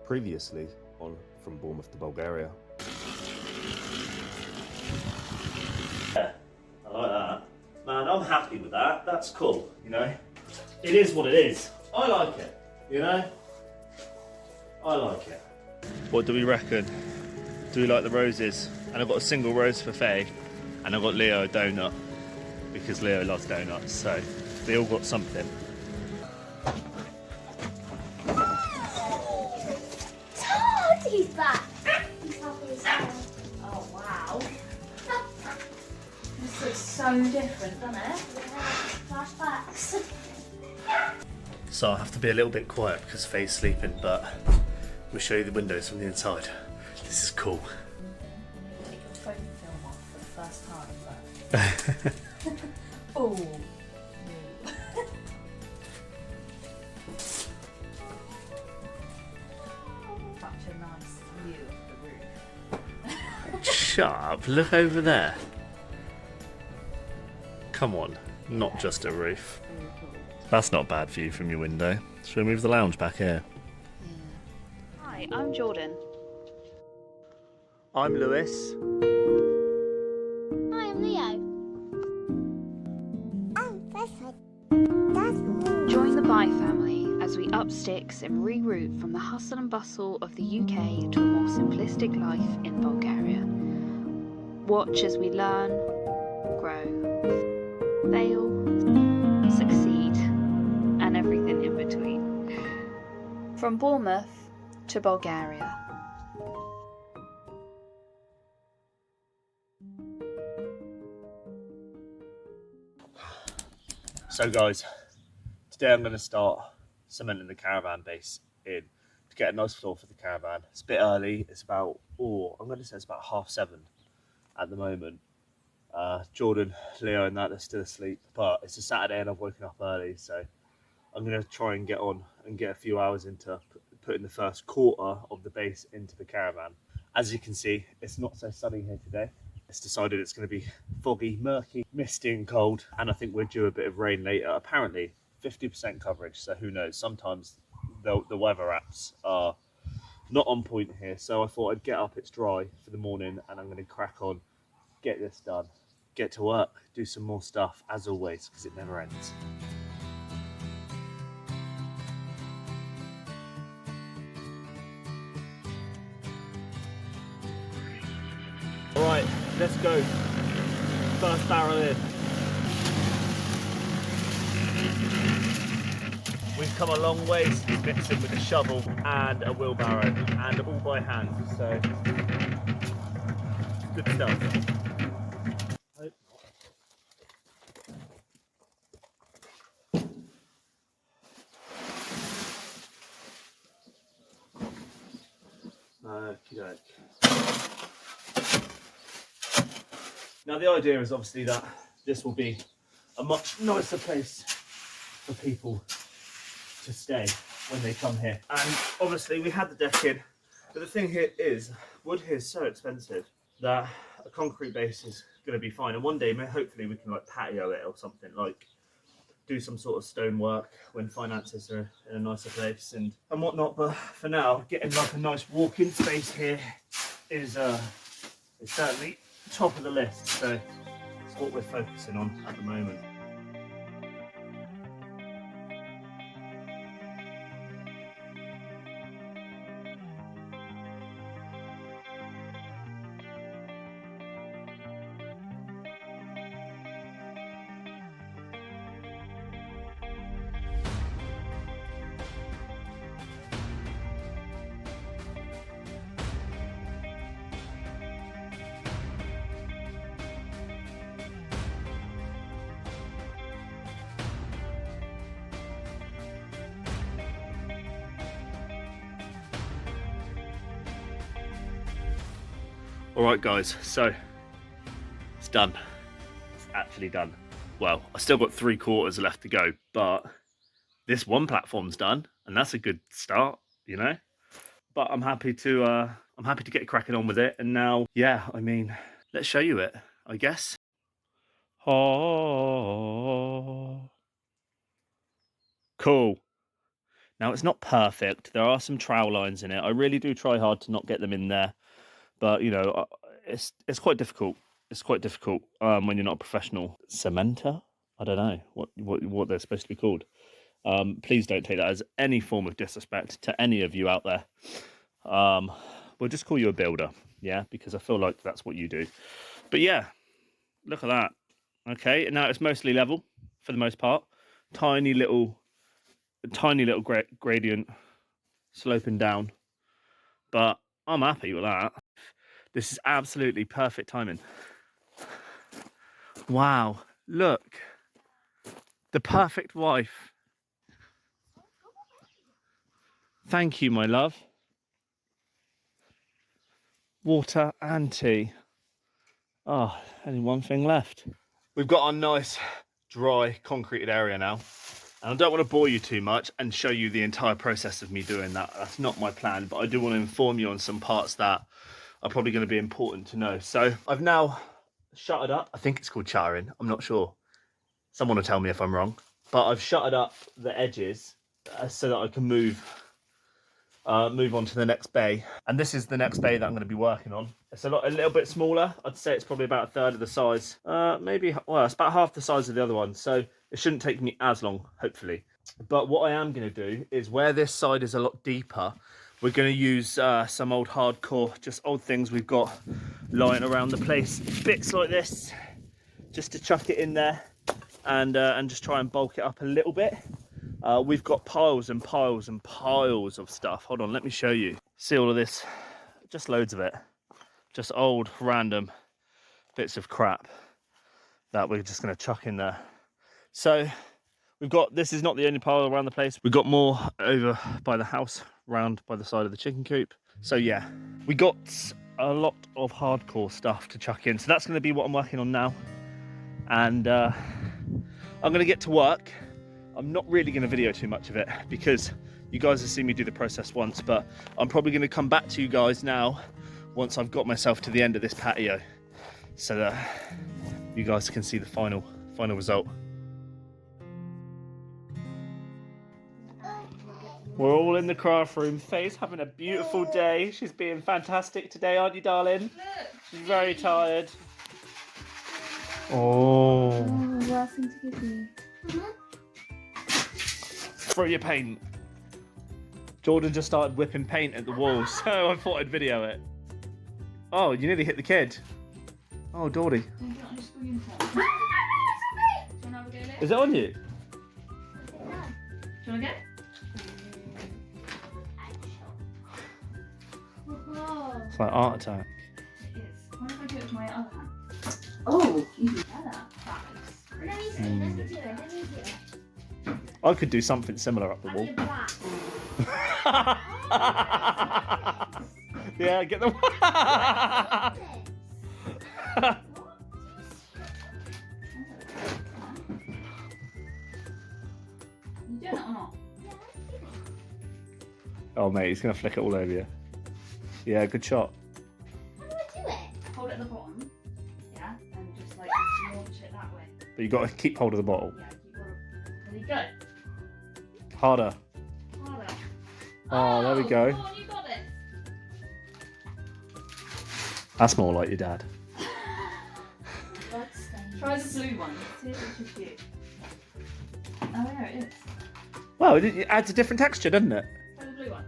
Previously on From Bournemouth to Bulgaria. Yeah, I like that. Man, I'm happy with that. That's cool, you know? It is what it is. I like it, you know? I like it. What do we reckon? Do we like the roses? And I've got a single rose for Faye, and I've got Leo a donut, because Leo loves donuts, so they all got something. He's back. He's happy as hell. Oh wow. This looks so different, doesn't it? Yeah, flashbacks. So I'll have to be a little bit quiet because Faye's sleeping, but we'll show you the windows from the inside. This is cool. Take your phone film off for the first time, but... Oh. Such a nice view of the roof. Shut up, look over there. Come on, not just a roof. That's not a bad view from your window. Should we move the lounge back here? Hi, I'm Jordan. I'm Lewis. Hi, I'm Leo. Join the Bye family as we up sticks and reroute from the hustle and bustle of the UK to a more simplistic life in Bulgaria. Watch as we learn, grow, fail, succeed, and everything in between. From Bournemouth to Bulgaria. So guys, today I'm going to start cementing the caravan base in to get a nice floor for the caravan. It's a bit early, it's about, I'm going to say it's about 7:30 at the moment. Jordan, Leo and that, they're still asleep, but it's a Saturday and I've woken up early, so I'm going to try and get on and get a few hours into putting the first quarter of the base into the caravan. As you can see, it's not so sunny here today. It's decided it's going to be foggy, murky, misty and cold, and I think we're due a bit of rain later. Apparently 50% coverage, so who knows, sometimes the weather apps are not on point here, so I thought I'd get up, it's dry for the morning, and I'm going to crack on, get this done, get to work, do some more stuff as always, because it never ends. Alright, let's go. First barrel in. We've come a long ways mixing with a shovel and a wheelbarrow, and all by hand, so good stuff. Okey-doke. Now the idea is obviously that this will be a much nicer place for people to stay when they come here. And obviously we had the deck in, but the thing here is, wood here is so expensive that a concrete base is going to be fine. And one day, hopefully we can like patio it or something, like do some sort of stonework when finances are in a nicer place and whatnot. But for now, getting like a nice walk-in space here is certainly top of the list. So it's what we're focusing on at the moment. Alright guys, so it's done. It's actually done. Well, I still got 3/4 left to go, but this one platform's done, and that's a good start, you know? But I'm happy to get cracking on with it, and now, yeah, I mean, let's show you it, I guess. Oh, cool. Now, it's not perfect. There are some trowel lines in it. I really do try hard to not get them in there. But, you know, it's quite difficult. It's quite difficult when you're not a professional cementer. I don't know what they're supposed to be called. Please don't take that as any form of disrespect to any of you out there. We'll just call you a builder, yeah, because I feel like that's what you do. But yeah, look at that. Okay, and now it's mostly level for the most part. Tiny little gradient sloping down, but I'm happy with that. This is absolutely perfect timing. Wow, look, the perfect wife. Thank you, my love. Water and tea. Oh, only one thing left. We've got our nice, dry, concreted area now. And I don't want to bore you too much and show you the entire process of me doing that. That's not my plan, but I do want to inform you on some parts that are probably going to be important to know. So I've now shuttered up. I think it's called shuttering. I'm not sure. Someone will tell me if I'm wrong. But I've shuttered up the edges so that I can move on to the next bay. And this is the next bay that I'm going to be working on. It's a little bit smaller. I'd say it's probably about a third of the size. Maybe, well, it's about half the size of the other one. So it shouldn't take me as long, hopefully. But what I am going to do is where this side is a lot deeper, we're going to use some old hardcore, just old things we've got lying around the place. Bits like this, just to chuck it in there and just try and bulk it up a little bit. We've got piles and piles and piles of stuff. Hold on, let me show you. See all of this? Just loads of it. Just old, random bits of crap that we're just going to chuck in there. So we've got, this is not the only pile around the place. We've got more over by the house, round by the side of the chicken coop. So yeah, we got a lot of hardcore stuff to chuck in. So that's going to be what I'm working on now. And I'm going to get to work. I'm not really going to video too much of it because you guys have seen me do the process once, but I'm probably going to come back to you guys now once I've got myself to the end of this patio so that you guys can see the final result. We're all in the craft room. Faye's having a beautiful day. She's being fantastic today, aren't you, darling? She's very tired. Oh. Last thing to give me. Throw your paint. Jordan just started whipping paint at the walls, so I thought I'd video it. Oh, you nearly hit the kid. Oh, Dawdy. Is it on you? Do you want to go? It's like art attack. It is. What if I do it with my other hand? Oh, even better. That is Let me do it. I could do something similar up the wall. Yeah, get the. You doing it or not? Oh mate, he's gonna flick it all over you. Yeah, good shot. How do I do it? Hold it at the bottom. Yeah, and just like launch it that way. But you got to keep hold of the bottle. Yeah, keep on. There you go. Harder. Harder. Oh, there we go. Come on, you got it. That's more like your dad. Try the blue one. See if it's just you. Oh, there it is. Well, it adds a different texture, doesn't it? Try the blue one.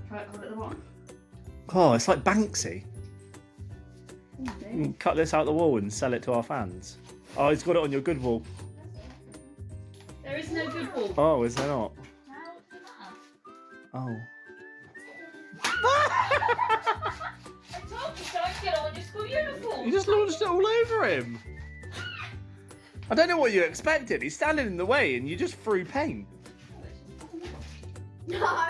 Try it, hold it at the bottom. Oh, it's like Banksy. Oh, You dear. can cut this out the wall and sell it to our fans. Oh, he's got it on your good wall. There is no good ball. Oh, is there not? How would you matter? Oh. I told you don't get on your school uniform. You just launched it all over him. I don't know what you expected. He's standing in the way and you just threw paint. No.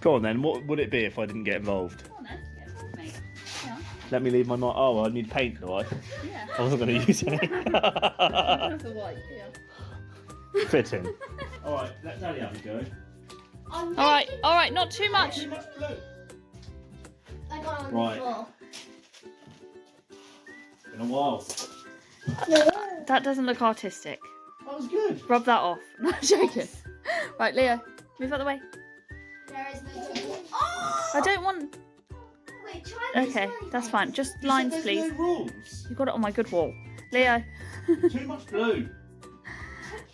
Go on then, what would it be if I didn't get involved? Come on then, get involved, mate. Yeah. Let me leave my mark. Oh, I need paint, do I? Yeah. I wasn't going to use any. That's the white, yeah. Fitting. Alright, let Daddy have a go. All right, not too much. Too much blue. I got on Right. the floor. Been a while. That doesn't look artistic. That was good. Rub that off. No, I'm joking. Right, Leo, move out the way. There is no. Oh! I don't want. Wait, try this. Okay, smiley that's face. fine. Just lines, There's please. no rules. You got it on my good wall. Leo, Too much blue.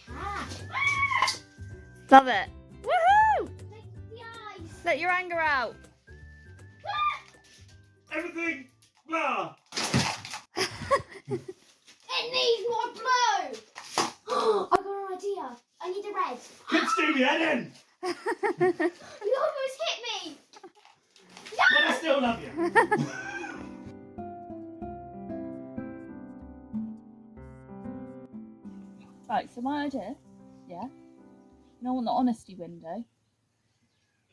Cat. love it. Woohoo! Like the eyes. Let your anger out. Everything. Blah. It needs more blue. I got an idea. I need a red. Kids do me head in. You almost hit me. But I still love you. Right, so my idea, yeah. You know, on the honesty window.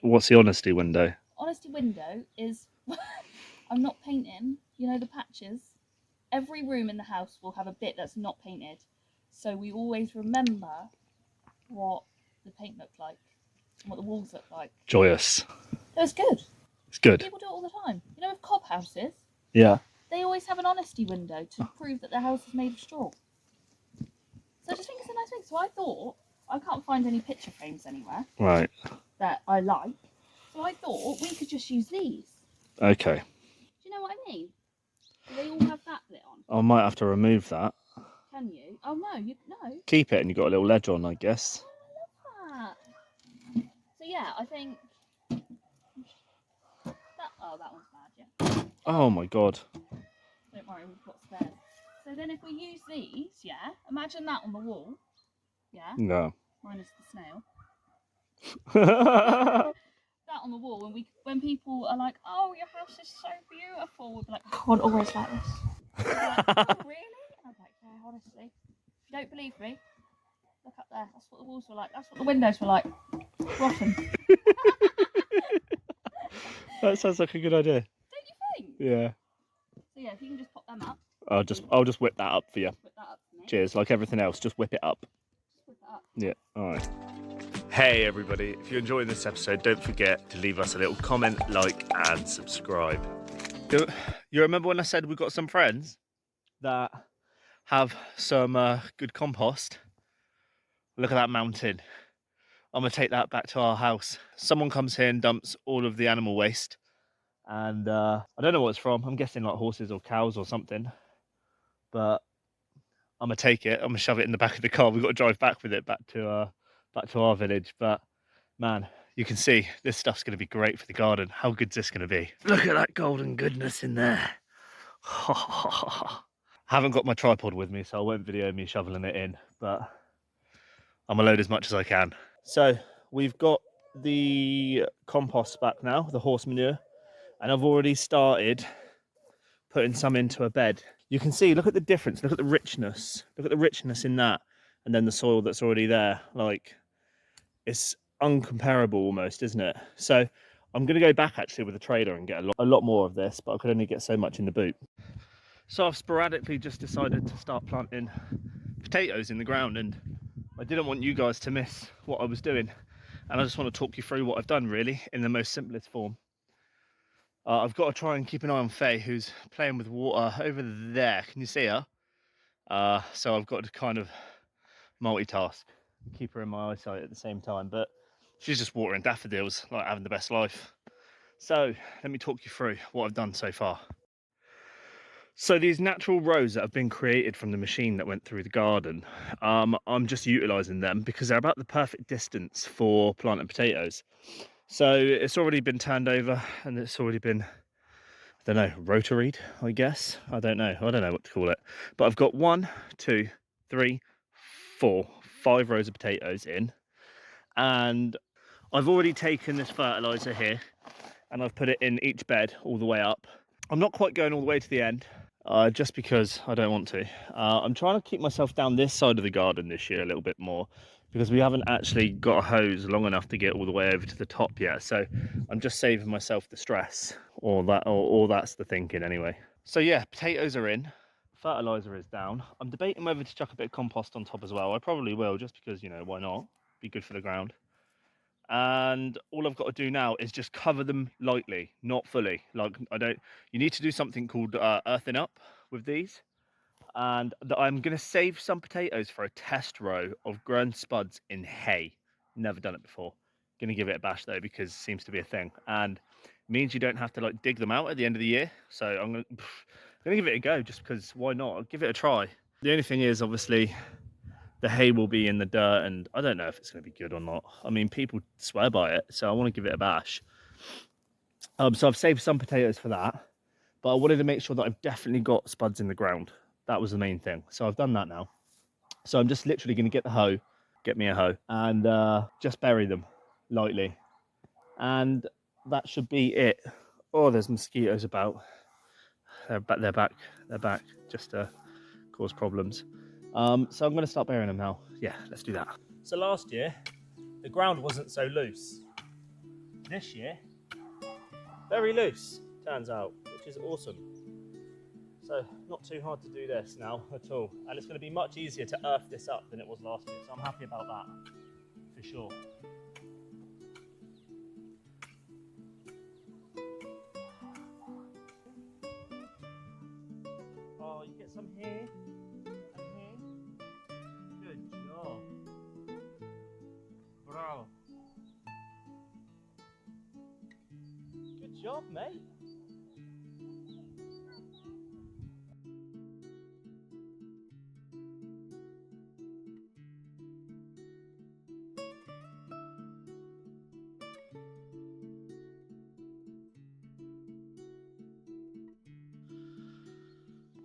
What's the honesty window? Honesty window is I'm not painting, you know, the patches. Every room in the house will have a bit that's not painted. So we always remember what the paint looked like and what the walls look like. Joyous. It was good. It's good. People do it all the time. You know, with cob houses, Yeah. they always have an honesty window to prove that their house is made of straw. So I just think it's a nice thing. So I thought, I can't find any picture frames anywhere Right. that I like. So I thought we could just use these. Okay. Do you know what I mean? Do they all have that lit on? I might have to remove that. Can you? Oh no, no. Keep it and you've got a little ledge on, I guess. Oh, I love that. So yeah, I think that. Oh, that one's bad. Yeah. Oh my god. Don't worry, we've got spares. So then, if we use these, yeah, imagine that on the wall. Yeah. No. Minus the snail. That on the wall when people are like, oh, your house is so beautiful, we'll be like, God, always like this. Like, oh, really? And I'm like, yeah, honestly. If you don't believe me, look up there. That's what the walls were like. That's what the windows were like. Rotten. That sounds like a good idea. Don't you think? Yeah. So yeah, if you can just pop them up. I'll just whip that up for you. Put that up for me. Cheers. Like everything else, just whip it up. Just whip that up. Yeah. All right. Hey everybody, if you're enjoying this episode, don't forget to leave us a little comment, like and subscribe. You remember when I said we've got some friends that have some good compost? Look at that mountain. I'm going to take that back to our house. Someone comes here and dumps all of the animal waste. And I don't know what it's from. I'm guessing like horses or cows or something. But I'm going to take it. I'm going to shove it in the back of the car. We've got to drive back with it back to our village. But man, you can see this stuff's going to be great for the garden. How good's this going to be? Look at that golden goodness in there. I haven't got my tripod with me, so I won't video me shoveling it in, but I'm going to load as much as I can. So we've got the compost back now, the horse manure, and I've already started putting some into a bed. You can see, look at the difference, look at the richness in that, and then the soil that's already there. Like, it's uncomparable almost, isn't it? So I'm going to go back actually with a trailer and get a lot more of this, but I could only get so much in the boot. So I've sporadically just decided to start planting potatoes in the ground, and I didn't want you guys to miss what I was doing, and I just want to talk you through what I've done really in the most simplest form. I've got to try and keep an eye on Faye, who's playing with water over there. Can you see her? So I've got to kind of multitask, keep her in my eyesight at the same time, but she's just watering daffodils, like having the best life. So let me talk you through what I've done so far. So these natural rows that have been created from the machine that went through the garden, I'm just utilising them because they're about the perfect distance for planting potatoes. So it's already been turned over and it's already been, I don't know, rotaried, I guess. I don't know what to call it. But I've got 1, 2, 3, 4, 5 rows of potatoes in. And I've already taken this fertiliser here and I've put it in each bed all the way up. I'm not quite going all the way to the end, just because I don't want to. I'm trying to keep myself down this side of the garden this year a little bit more, because we haven't actually got a hose long enough to get all the way over to the top yet. So I'm just saving myself the stress, or that's the thinking anyway. So yeah, potatoes are in, fertiliser is down. I'm debating whether to chuck a bit of compost on top as well. I probably will, just because, you know, why not? Be good for the ground. And all I've got to do now is just cover them lightly, not fully. Like, you need to do something called earthing up with these. and I'm going to save some potatoes for a test row of grown spuds in hay. Never done it before. Going to give it a bash though, because it seems to be a thing, and means you don't have to like dig them out at the end of the year. So I'm going to give it a go, just because why not? I'll give it a try. The only thing is, obviously, the hay will be in the dirt, and I don't know if it's going to be good or not. I mean, people swear by it, so I want to give it a bash. So I've saved some potatoes for that, but I wanted to make sure that I've definitely got spuds in the ground. That was the main thing. So I've done that now. So I'm just literally going to get the hoe, get me a hoe, and just bury them lightly. And that should be it. Oh, there's mosquitoes about. They're back, just to cause problems. So I'm going to start burying them now. Yeah, let's do that. So last year, the ground wasn't so loose. This year, very loose, turns out, which is awesome. So not too hard to do this now at all. And it's going to be much easier to earth this up than it was last year. So I'm happy about that, for sure. Oh, you get some here and here. Good job. Bravo. Good job, mate.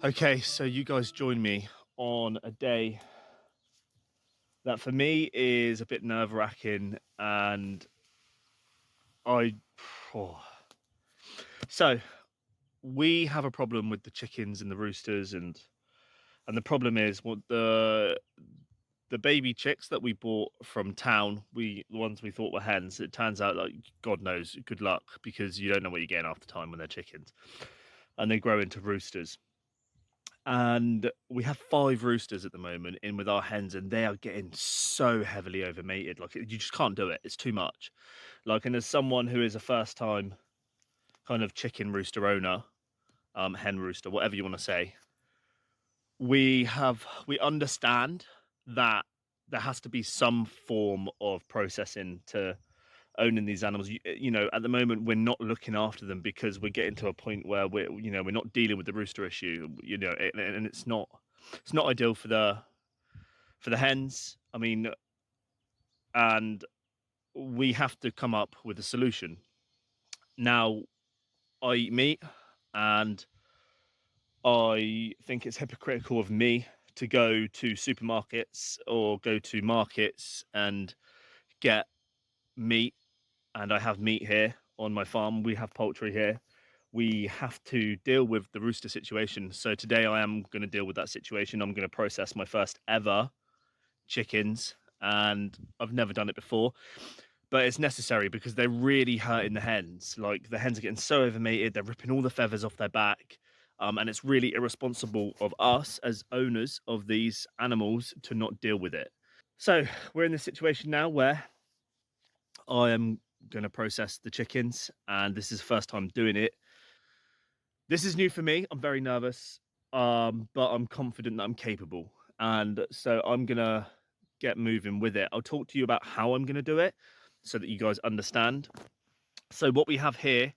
Okay, so you guys join me on a day that for me is a bit nerve-wracking, and so we have a problem with the chickens and the roosters, and the problem is what the baby chicks that we bought from town, the ones we thought were hens, it turns out, like, God knows, good luck, because you don't know what you're getting after time when they're chickens, and they grow into roosters. And we have 5 roosters at the moment in with our hens, and they are getting so heavily overmated. Like, you just can't do it. It's too much. Like, and as someone who is a first time kind of chicken rooster owner, hen rooster, whatever you want to say, we understand that there has to be some form of processing to owning these animals. You know, at the moment we're not looking after them because we're getting to a point where we're not dealing with the rooster issue, and it's not ideal for the hens. I mean, and we have to come up with a solution. Now, I eat meat, and I think it's hypocritical of me to go to supermarkets or go to markets and get meat. And I have meat here on my farm. We have poultry here. We have to deal with the rooster situation. So today I am going to deal with that situation. I'm going to process my first ever chickens, and I've never done it before, but it's necessary because they're really hurting the hens. Like, the hens are getting so overmated, they're ripping all the feathers off their back. And it's really irresponsible of us as owners of these animals to not deal with it. So we're in this situation now where I am going to process the chickens, and this is the first time doing it. This is new for me. I'm very nervous, but I'm confident that I'm capable, and so I'm gonna get moving with it. I'll talk to you about how I'm gonna do it so that you guys understand. So what we have here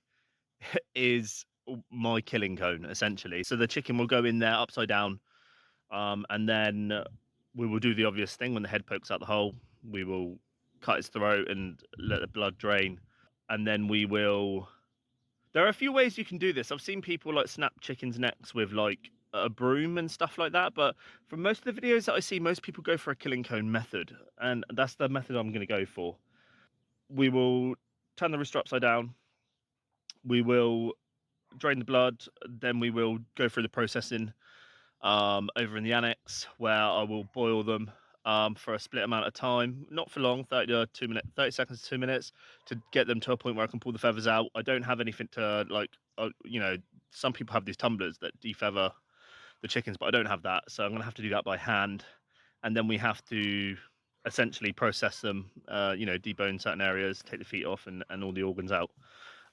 is my killing cone, essentially. So the chicken will go in there upside down, and then we will do the obvious thing. When the head pokes out the hole, we will cut its throat and let the blood drain, and then we will... There are a few ways you can do this. I've seen people like snap chickens' necks with like a broom and stuff like that, but from most of the videos that I see, most people go for a killing cone method, and that's the method I'm going to go for. We will turn the rooster upside down, we will drain the blood, then we will go through the processing over in the annex, where I will boil them for a split amount of time, not for long, 30 seconds to 2 minutes, to get them to a point where I can pull the feathers out. I don't have anything to, like, some people have these tumblers that defeather the chickens, but I don't have that, so I'm going to have to do that by hand. And then we have to essentially process them, debone certain areas, take the feet off, and all the organs out.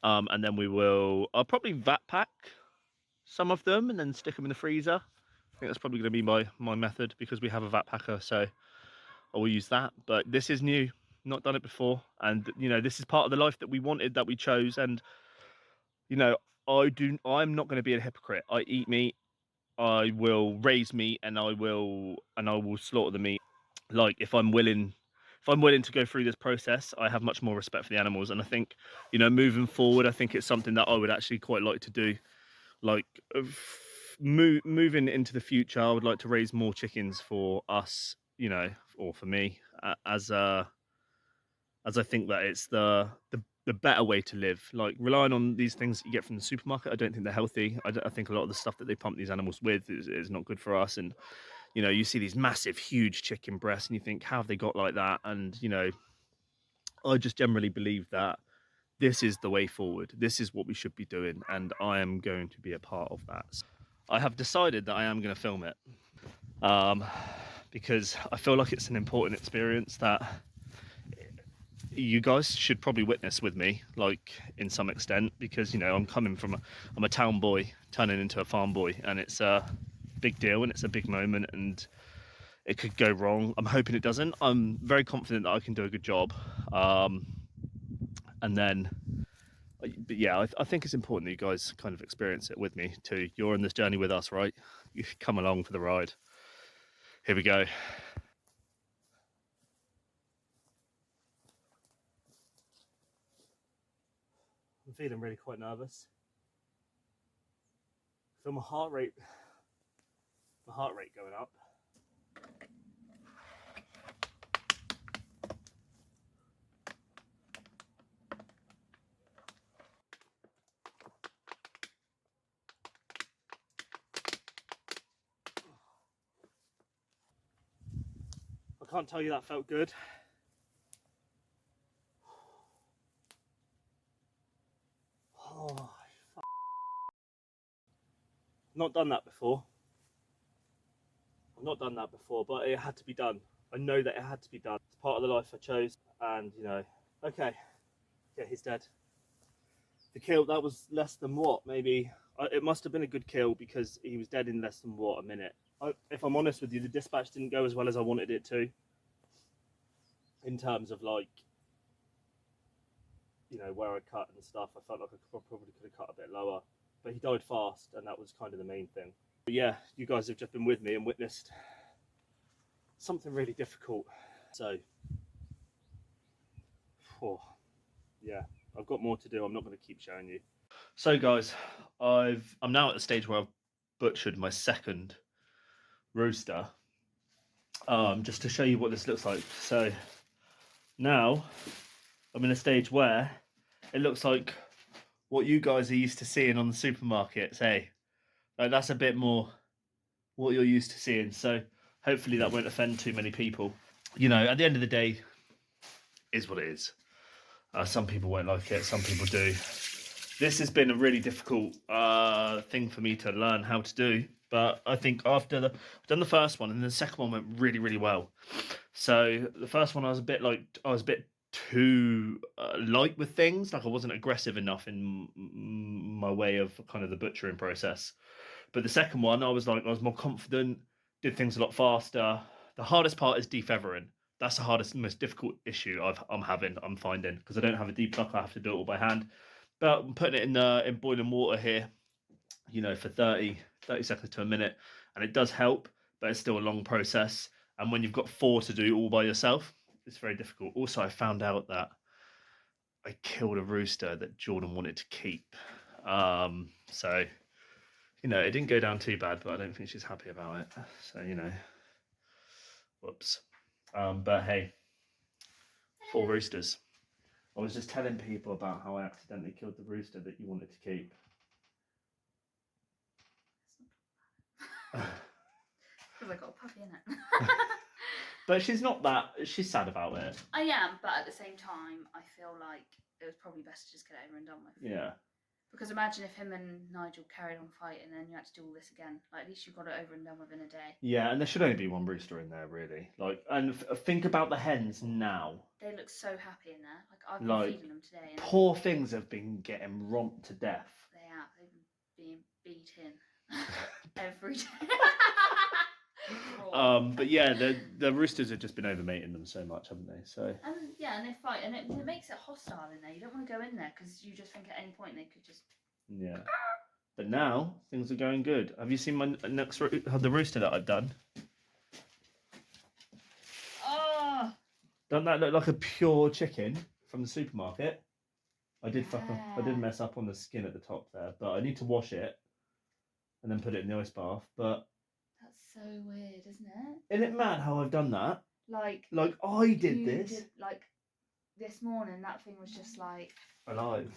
And then I'll probably vat pack some of them and then stick them in the freezer think that's probably going to be my method because we have a vat packer, so I will use that. But this is new, not done it before, and you know, this is part of the life that we wanted, that we chose. And you know, I'm not going to be a hypocrite. I eat meat, I will raise meat, and I will slaughter the meat. Like if I'm willing to go through this process, I have much more respect for the animals. And I think, you know, moving forward, I think it's something that I would actually quite like to do. Like moving into the future, I would like to raise more chickens for us, you know, or for me, as I think that it's the better way to live. Like relying on these things that you get from the supermarket, I don't think they're healthy. I think a lot of the stuff that they pump these animals with is not good for us. And you know, you see these massive, huge chicken breasts, and you think, how have they got like that? And you know, I just generally believe that this is the way forward. This is what we should be doing, and I am going to be a part of that. So I have decided that I am going to film it because I feel like it's an important experience that you guys should probably witness with me, like in some extent, because you know, I'm a town boy turning into a farm boy, and it's a big deal and it's a big moment, and it could go wrong. I'm hoping it doesn't. I'm very confident that I can do a good job. And then, but yeah, I think it's important that you guys kind of experience it with me too. You're on this journey with us, right? You come along for the ride. Here we go. I'm feeling really quite nervous. I feel my heart rate going up. I can't tell you that felt good. Oh, fuck. Not done that before. I've not done that before, but it had to be done. I know that it had to be done. It's part of the life I chose, and you know, okay, yeah, he's dead. The kill, that was less than what, maybe, it must have been a good kill because he was dead in less than what, a minute. If I'm honest with you, the dispatch didn't go as well as I wanted it to, in terms of like, you know, where I cut and stuff. I felt like I probably could have cut a bit lower, but he died fast, and that was kind of the main thing. But yeah, you guys have just been with me and witnessed something really difficult. So, oh, yeah, I've got more to do. I'm not going to keep showing you. So guys, I'm now at the stage where I've butchered my second rooster, just to show you what this looks like. So now I'm in a stage where it looks like what you guys are used to seeing on the supermarkets. Hey, like that's a bit more what you're used to seeing. So hopefully that won't offend too many people. You know, at the end of the day, is what it is. Some people won't like it, some people do. This has been a really difficult thing for me to learn how to do, but I think after I've done the first one, and the second one went really, really well. So the first one I was a bit too light with things, like I wasn't aggressive enough in my way of kind of the butchering process. But the second one, I was more confident, did things a lot faster. The hardest part is defeathering. That's the hardest, most difficult issue I'm finding, because I don't have a depucker. I have to do it all by hand. But I'm putting it in boiling water here, you know, for 30 seconds to a minute, and it does help, but it's still a long process. And when you've got 4 to do all by yourself, it's very difficult. Also, I found out that I killed a rooster that Jordan wanted to keep. So, you know, it didn't go down too bad, but I don't think she's happy about it. So, you know, whoops. But hey, 4 roosters. I was just telling people about how I accidentally killed the rooster that you wanted to keep. Because I got a puppy in it. But she's not that, she's sad about it. I am, but at the same time, I feel like it was probably best to just get it over and done with. Yeah. Because imagine if him and Nigel carried on fighting and then you had to do all this again. Like, at least you got it over and done within a day. Yeah, and there should only be 1 rooster in there, really. Like, and think about the hens now. They look so happy in there. Like, I've been feeding them today. And poor things have been getting romped to death. they have. They've been being beaten. Every day. But yeah, the roosters have just been overmating them so much, haven't they? So And yeah, and they fight, and it makes it hostile in there. You don't want to go in there because you just think at any point they could just. yeah. But now things are going good. Have you seen my next the rooster that I've done? Oh. Doesn't that look like a pure chicken from the supermarket? I did fuck up. I did mess up on the skin at the top there, but I need to wash it and then put it in the ice bath. But That's so weird, isn't it? isn't it mad how I've done that? Like I did this. Like this morning, that thing was just like Alive.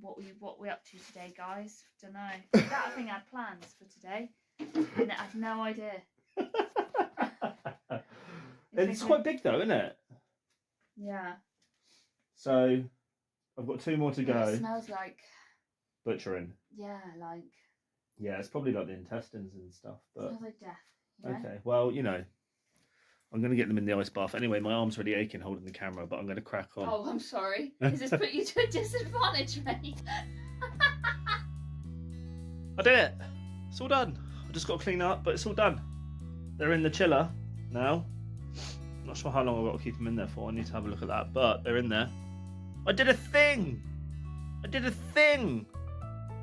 what we up to today, guys? Don't know. That thing had plans for today, and it had no idea. It's quite big though, isn't it? Yeah. So I've got 2 more to go. It smells like Butchering. yeah, like Yeah, it's probably like the intestines and stuff. But smells like death. You know? okay, well, I'm going to get them in the ice bath. Anyway, my arm's really aching holding the camera, but I'm going to crack on. Oh, I'm sorry. Does this put you to a disadvantage, mate? I did it. It's all done. I just got to clean up, but it's all done. They're in the chiller now. I'm not sure how long I've got to keep them in there for. I need to have a look at that, but they're in there. I did a thing.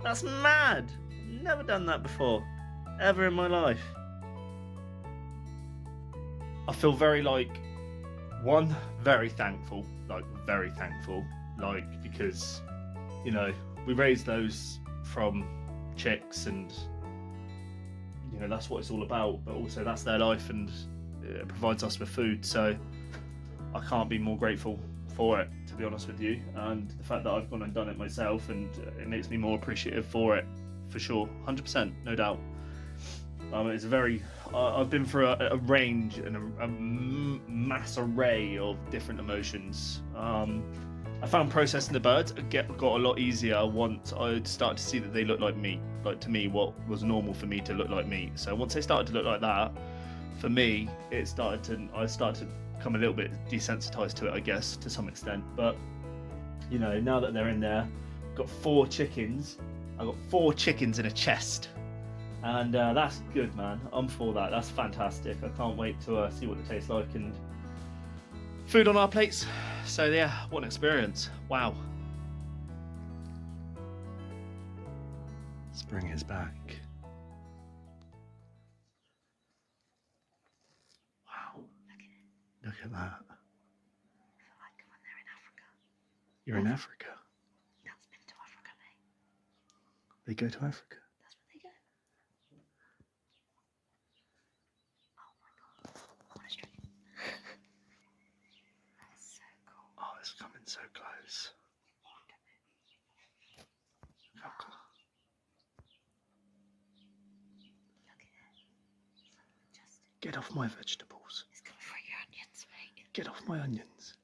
That's mad. Never done that before, ever in my life. I feel very very thankful, because, we raised those from chicks and, that's what it's all about, but also that's their life and it provides us with food. So I can't be more grateful for it, to be honest with you. And the fact that I've gone and done it myself, and it makes me more appreciative for it, for sure, 100%, no doubt. It's I've been through a range and a mass array of different emotions. I found processing the birds got a lot easier once I started to see that they look like meat, like to me what was normal for me to look like meat. So once they started to look like that, for me, I started to become a little bit desensitized to it, I guess, to some extent. But now that they're in there, I've got 4 chickens. I've got 4 chickens in a chest. And that's good, man. I'm for that. That's fantastic. I can't wait to see what it tastes like and food on our plates. So yeah, what an experience. Wow. Spring is back. Wow. Look at that. I feel like when they're in Africa. You're in Africa. That's been to Africa, mate. They go to Africa. That's where they go. Oh my god. I want to show you. That is so cool. Oh, it's coming so close. How cool. Look at it. Just Get off my vegetables. it's gonna throw your onions, mate. Get off my onions.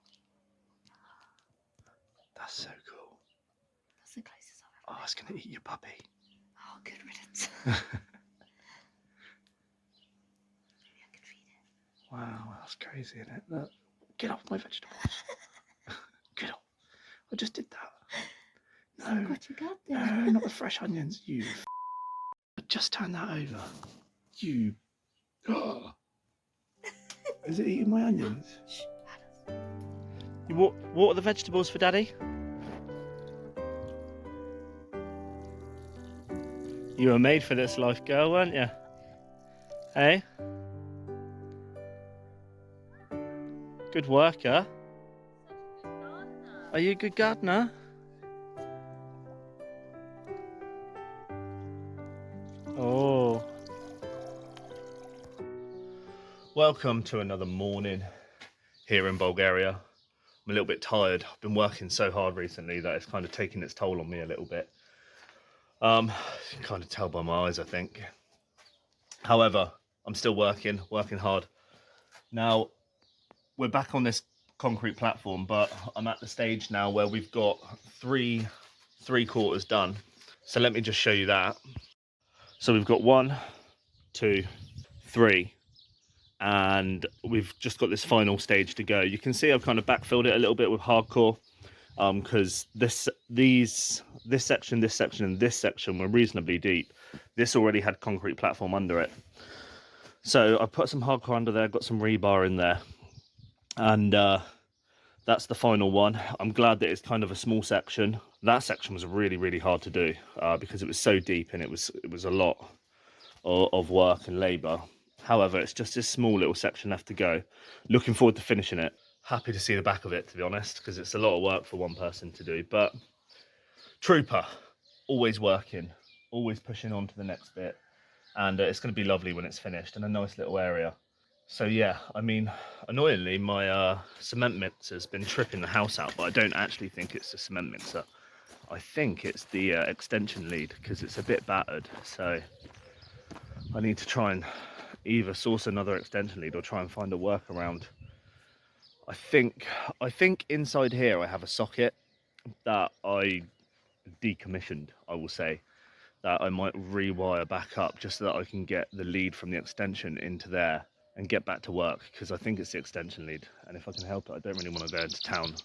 That's so cool. That's the closest I've Oh, ever it's going to eat your puppy. Oh, good riddance. Maybe I could feed it. Wow, that's crazy, isn't it? Look, get off my vegetables. Get off. I just did that. No, Look what you got there. no, not the fresh onions. You I just turned that over. You. Is it eating my onions? Shh, You water the vegetables for Daddy? You were made for this life, girl, weren't you? Hey? Good worker. Are you a good gardener? Oh. Welcome to another morning here in Bulgaria. I'm a little bit tired. I've been working so hard recently that it's kind of taking its toll on me a little bit. You can kind of tell by my eyes, I think. However, I'm still working hard. Now, we're back on this concrete platform, but I'm at the stage now where we've got three quarters done. So let me just show you that. So we've got 1, 2, 3. And we've just got this final stage to go. You can see I've kind of backfilled it a little bit with hardcore, because this section and this section were reasonably deep. This already had concrete platform under it. So I put some hardcore under there, got some rebar in there, and that's the final one. I'm glad that it's kind of a small section. That section was really, really hard to do because it was so deep and it was a lot of work and labour. However, it's just this small little section left to go. Looking forward to finishing it. Happy to see the back of it, to be honest, because it's a lot of work for one person to do. But trooper, always working, always pushing on to the next bit. And it's going to be lovely when it's finished, and a nice little area. So yeah, I mean, annoyingly, my cement mixer's been tripping the house out, but I don't actually think it's the cement mixer. I think it's the extension lead, because it's a bit battered. So I need to try and either source another extension lead or try and find a workaround. I think inside here I have a socket that I decommissioned, I will say, that I might rewire back up just so that I can get the lead from the extension into there and get back to work, because I think it's the extension lead, and if I can help it, I don't really want to go into town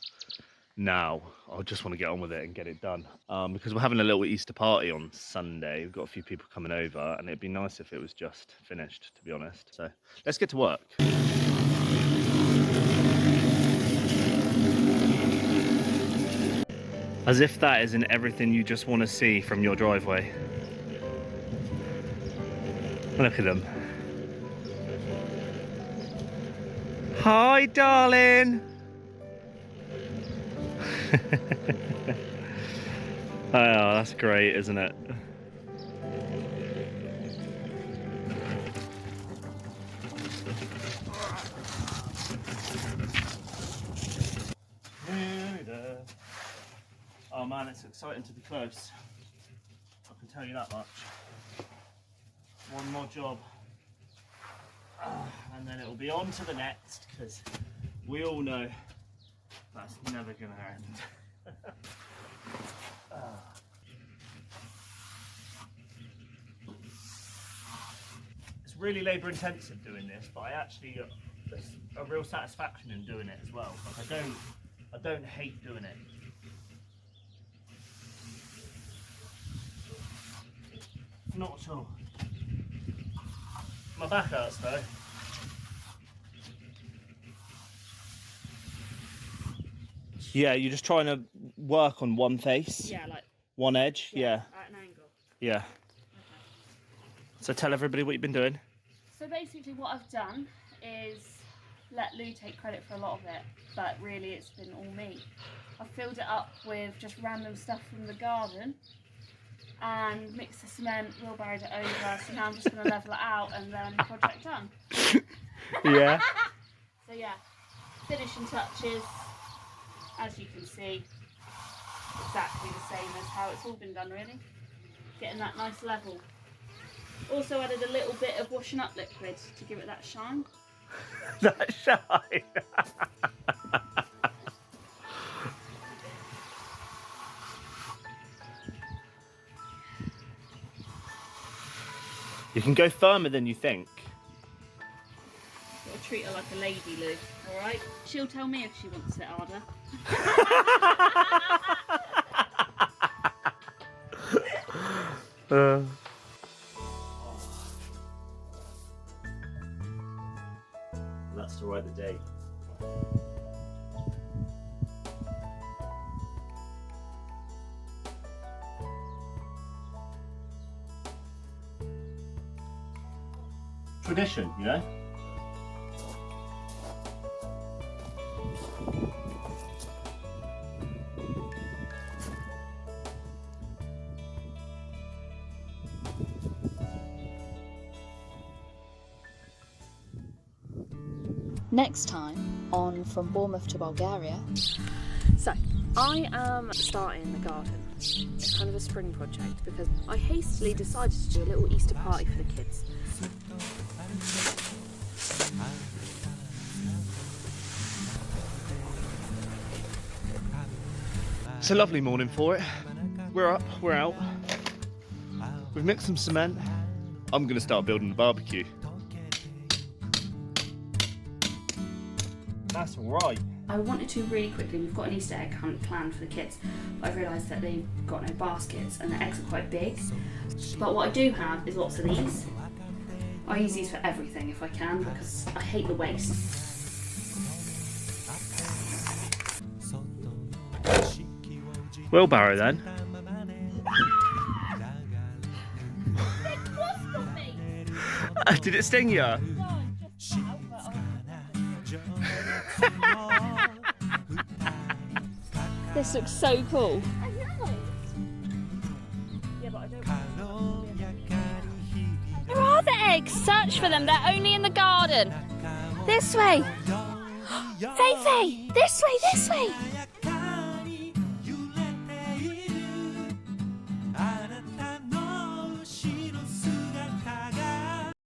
now. I just want to get on with it and get it done, because we're having a little Easter party on Sunday. We've got a few people coming over, and it'd be nice if it was just finished, to be honest. So let's get to work. As if that isn't everything you just want to see from your driveway. Look at them. Hi, darling. Oh, that's great, isn't it? Oh man, it's exciting to be close. I can tell you that much. One more job. And then it'll be on to the next, because we all know that's never going to end. It's really labour intensive doing this, but I actually, there's a real satisfaction in doing it as well. Like I don't hate doing it. Not at all. My back hurts though. Yeah, you're just trying to work on one face? Yeah, like one edge? Yeah. at an angle. Yeah. Okay. So tell everybody what you've been doing. So basically what I've done is let Lou take credit for a lot of it, but really it's been all me. I've filled it up with just random stuff from the garden and mixed the cement, wheelbarrowed it over, so now I'm just going to level it out and then project done. Yeah. So yeah, finishing touches, as you can see, exactly the same as how it's all been done really. Getting that nice level. Also added a little bit of washing up liquid to give it that shine. That shine. You can go firmer than you think. Gotta treat her like a lady, Lou, alright? She'll tell me if she wants it harder. That's to write the date. Tradition, you know? Next time on From Bournemouth to Bulgaria. So, I am starting the garden. It's kind of a spring project because I hastily decided to do a little Easter party for the kids. It's a lovely morning for it. We're up, we're out. We've mixed some cement. I'm going to start building the barbecue. That's right. I wanted to really quickly, we've got an Easter egg hunt planned for the kids, but I've realised that they've got no baskets and the eggs are quite big. But what I do have is lots of these. I use these for everything if I can because I hate the waste. Wheelbarrow then. Did it sting you? This looks so cool. Where are the eggs? Search for them. They're only in the garden. This way. Faye, this way, this way.